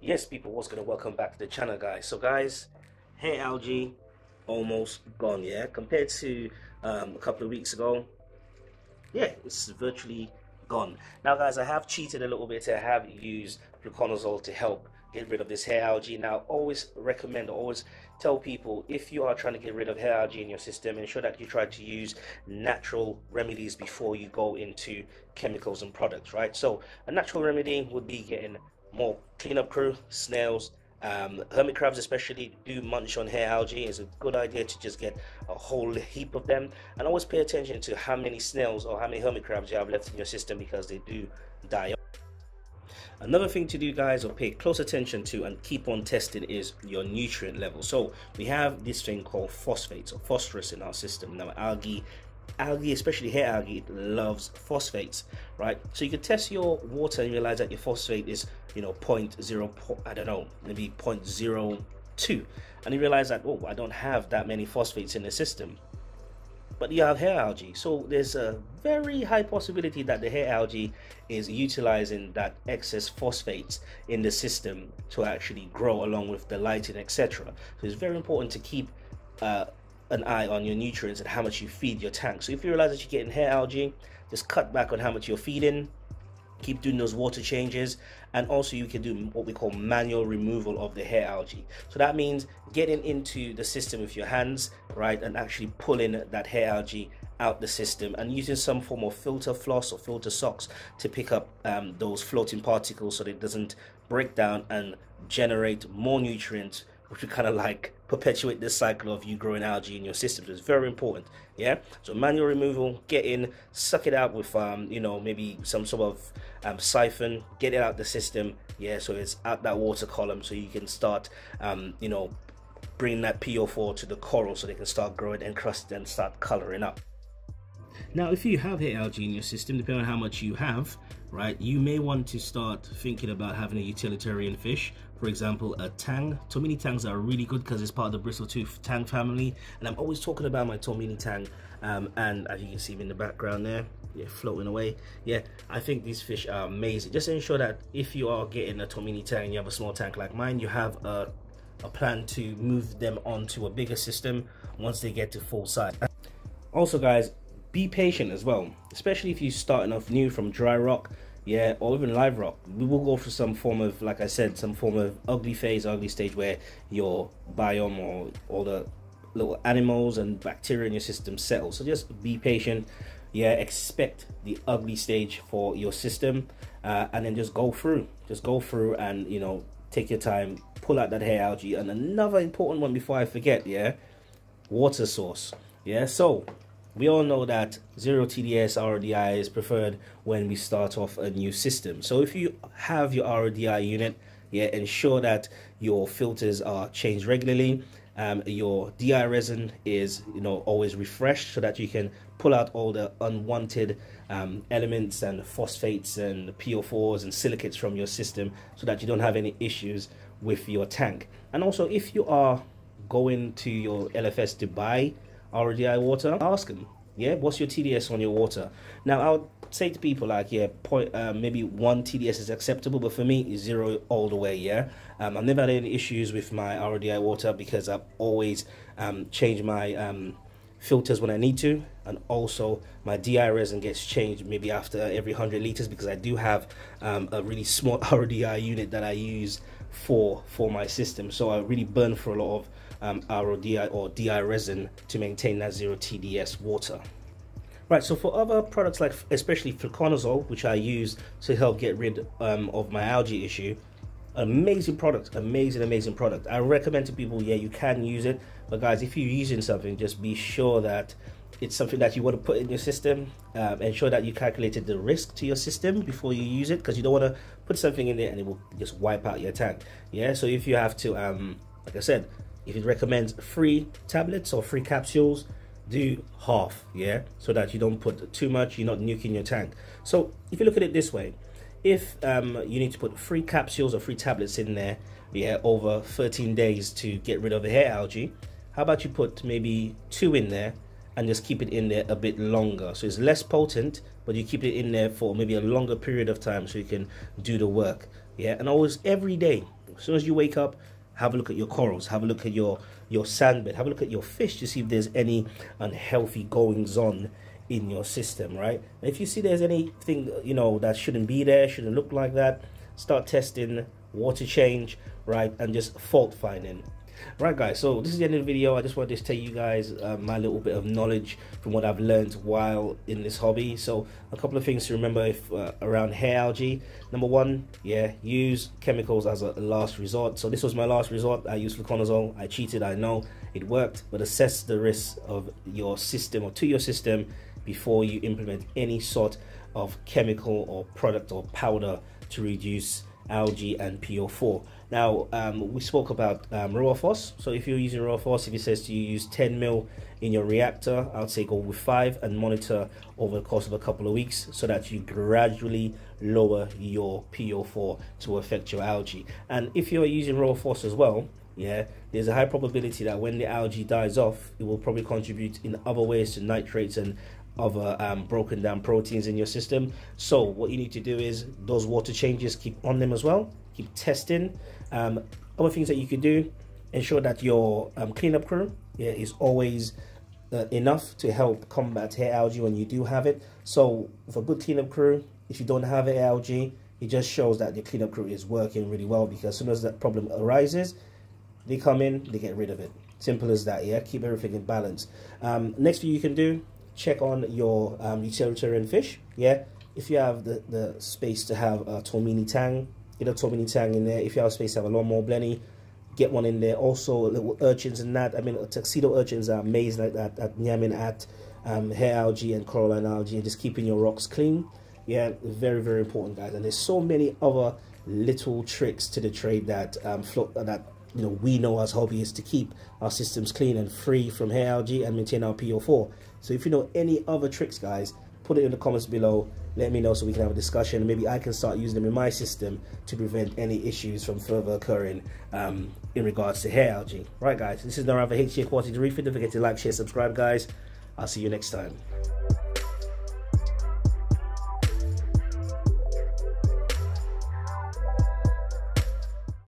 Yes, people, what's going to welcome back to the channel, guys. So guys, hair algae almost gone, yeah, compared to a couple of weeks ago. Yeah, it's virtually gone. Now guys, I have cheated a little bit. I have used fluconazole to help get rid of this hair algae. Now always recommend, always tell people, if you are trying to get rid of hair algae in your system, ensure that you try to use natural remedies before you go into chemicals and products, right? So a natural remedy would be getting more cleanup crew, snails, hermit crabs especially do munch on hair algae. It's a good idea to just get a whole heap of them, and always pay attention to how many snails or how many hermit crabs you have left in your system, because they do die. Another thing to do, guys, or pay close attention to and keep on testing, is your nutrient level. So we have this thing called phosphates or phosphorus in our system. Now algae, especially hair algae, it loves phosphates, right? So you can test your water and realize that your phosphate is, you know, I don't know, maybe 0.02, and you realize that, oh, I don't have that many phosphates in the system, but you have hair algae. So there's a very high possibility that the hair algae is utilizing that excess phosphates in the system to actually grow along with the lighting, etc. So it's very important to keep an eye on your nutrients and how much you feed your tank. So if you realize that you're getting hair algae, just cut back on how much you're feeding. Keep doing those water changes, and also you can do what we call manual removal of the hair algae. So that means getting into the system with your hands, right, and actually pulling that hair algae out the system, and using some form of filter floss or filter socks to pick up those floating particles so that it doesn't break down and generate more nutrients, which would kind of like perpetuate this cycle of you growing algae in your system. So it's very important, yeah? So manual removal, get in, suck it out with, you know, maybe some sort of siphon, get it out the system, yeah? So it's out that water column, so you can start, you know, bringing that PO4 to the coral so they can start growing and crust and start coloring up. Now, if you have hair algae in your system, depending on how much you have, right, you may want to start thinking about having a utilitarian fish. For example, a tang. Tomini tangs are really good because it's part of the bristletooth tang family, and I'm always talking about my Tomini tang. And as you can see in the background there, yeah, floating away. Yeah, I think these fish are amazing. Just ensure that if you are getting a Tomini tang, you have a small tank like mine, you have a plan to move them onto a bigger system once they get to full size. Also, guys, be patient as well, especially if you're starting off new from dry rock, yeah, or even live rock. We will go through some form of, like I said, some form of ugly stage where your biome or all the little animals and bacteria in your system settle. So just be patient, yeah, expect the ugly stage for your system, and then just go through and, you know, take your time, pull out that hair algae. And another important one before I forget, yeah, water source, yeah. So we all know that 0 TDS RODI is preferred when we start off a new system. So if you have your RODI unit, yeah, ensure that your filters are changed regularly. Your DI resin is, you know, always refreshed so that you can pull out all the unwanted elements and phosphates and PO4s and silicates from your system, so that you don't have any issues with your tank. And also, if you are going to your LFS to buy RODI water, ask them, yeah, what's your TDS on your water? Now I would say to people like, yeah, maybe 1 TDS is acceptable, but for me it's 0 all the way, yeah. I've never had any issues with my RODI water because I've always changed my filters when I need to, and also my DI resin gets changed maybe after every 100 liters, because I do have a really small RODI unit that I use for my system, so I really burn for a lot of RODI or DI resin to maintain that 0 TDS water. Right, so for other products, like especially fluconazole, which I use to help get rid of my algae issue, amazing product, amazing product. I recommend to people, yeah, you can use it, but guys, if you're using something, just be sure that it's something that you want to put in your system. Ensure that you calculated the risk to your system before you use it, because you don't want to put something in there and it will just wipe out your tank, yeah. So if you have to, like I said, if it recommends free tablets or free capsules, do half, yeah, so that you don't put too much, you're not nuking your tank. So if you look at it this way, if you need to put free capsules or free tablets in there, yeah, over 13 days to get rid of the hair algae, how about you put maybe 2 in there and just keep it in there a bit longer, so it's less potent, but you keep it in there for maybe a longer period of time so you can do the work, yeah. And always every day As soon as you wake up, have a look at your corals, have a look at your sandbed, have a look at your fish to see if there's any unhealthy goings on in your system, right? And if you see there's anything, you know, that shouldn't be there, shouldn't look like that, start testing, water change, right? And just fault finding. Right, guys, so this is the end of the video. I just wanted to tell you guys my little bit of knowledge from what I've learned while in this hobby. So a couple of things to remember if around hair algae. Number one, yeah, use chemicals as a last resort. So this was my last resort. I used fluconazole. I cheated, I know it worked, but assess the risks of your system or to your system before you implement any sort of chemical or product or powder to reduce algae and PO4. Now we spoke about raw phos. So if you're using raw phos, if it says to you use 10 ml in your reactor, I would say go with 5 and monitor over the course of a couple of weeks so that you gradually lower your PO4 to affect your algae. And if you're using raw phos as well, yeah, there's a high probability that when the algae dies off, it will probably contribute in other ways to nitrates and other broken down proteins in your system. So what you need to do is those water changes, keep on them as well, keep testing. Other things that you could do, ensure that your cleanup crew, yeah, is always enough to help combat hair algae when you do have it. So with a good cleanup crew, if you don't have hair algae, it just shows that your cleanup crew is working really well, because as soon as that problem arises, they come in, they get rid of it. Simple as that. Yeah, keep everything in balance. Next thing you can do, check on your utilitarian fish. Yeah, if you have the space to have a Tomini tang, get a Tomini tang in there. If you have space to have a lawnmower blenny, get one in there. Also little urchins and that. I mean, tuxedo urchins are amazing like that at nyamming at hair algae and coralline algae, and just keeping your rocks clean. Yeah, very, very important, guys. And there's so many other little tricks to the trade that that you know we know as hobbyists to keep our systems clean and free from hair algae and maintain our PO4. So if you know any other tricks, guys, put it in the comments below. Let me know so we can have a discussion. Maybe I can start using them in my system to prevent any issues from further occurring in regards to hair algae. Right, guys, this is Narava HG Aquatics Reefing. Don't forget to like, share, subscribe, guys. I'll see you next time.